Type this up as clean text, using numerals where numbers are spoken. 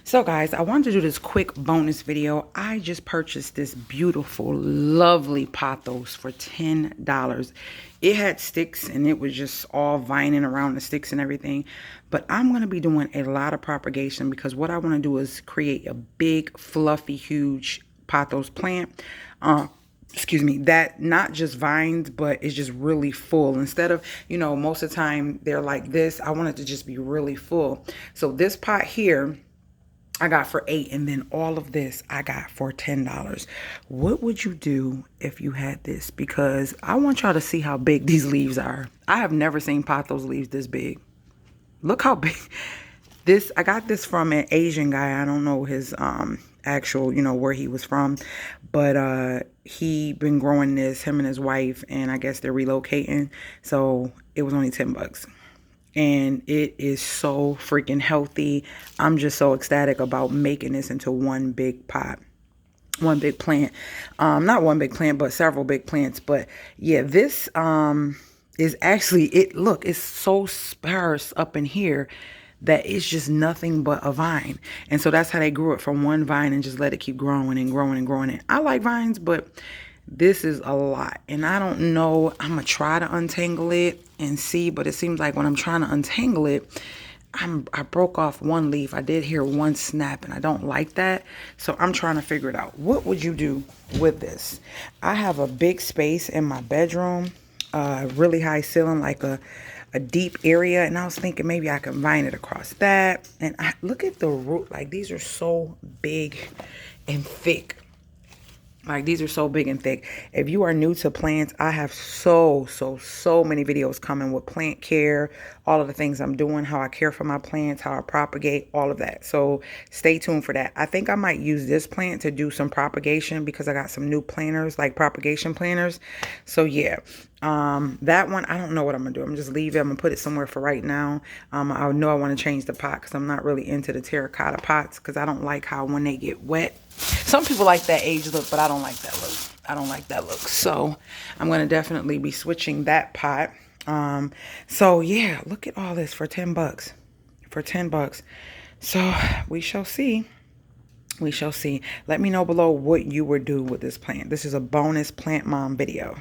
So guys, I wanted to do this quick bonus video. I just purchased this beautiful, lovely pothos for $10. It had sticks and it was just all vining around the sticks and everything. But I'm going to be doing a lot of propagation because what I want to do is create a big, fluffy, huge pothos plant. Excuse me, that not just vines, but it's just really full. Instead of, most of the time they're like this, I want it to just be really full. So this pot here, I got for $8, and then all of this I got for $10. What would you do if you had this? Because I want y'all to see how big these leaves are. I have never seen pothos leaves this big. Look how big. I got this from an Asian guy. I don't know his actual, where he was from, but he been growing this, him and his wife, and I guess they're relocating. So it was only 10 bucks. And it is so freaking healthy. I'm just so ecstatic about making this into one big pot, one big plant. Not one big plant, but several big plants. But yeah, this is actually, look, it's so sparse up in here that it's just nothing but a vine. And so that's how they grew it, from one vine and just let it keep growing and growing and growing. And I like vines, but this is a lot. And I don't know, I'm gonna try to untangle it and see, but it seems like when I'm trying to untangle it, I broke off one leaf. I did hear one snap and I don't like that. So I'm trying to figure it out. What would you do with this? I have a big space in my bedroom, really high ceiling, like a deep area, and I was thinking maybe I could vine it across that. And look at the root, like these are so big and thick. Like these are so big and thick. If you are new to plants, I have so many videos coming with plant care, all of the things I'm doing, how I care for my plants, how I propagate, all of that. So stay tuned for that. I think I might use this plant to do some propagation because I got some new planters, like propagation planters. So yeah, that one, I don't know what I'm gonna do. I'm just leave it. I'm gonna put it somewhere for right now. I know I want to change the pot because I'm not really into the terracotta pots because I don't like how when they get wet. Some people like that age look, but I don't like that look. I don't like that look. So I'm going to definitely be switching that pot. So yeah, look at all this for 10 bucks. For 10 bucks. So we shall see. We shall see. Let me know below what you would do with this plant. This is a bonus plant mom video.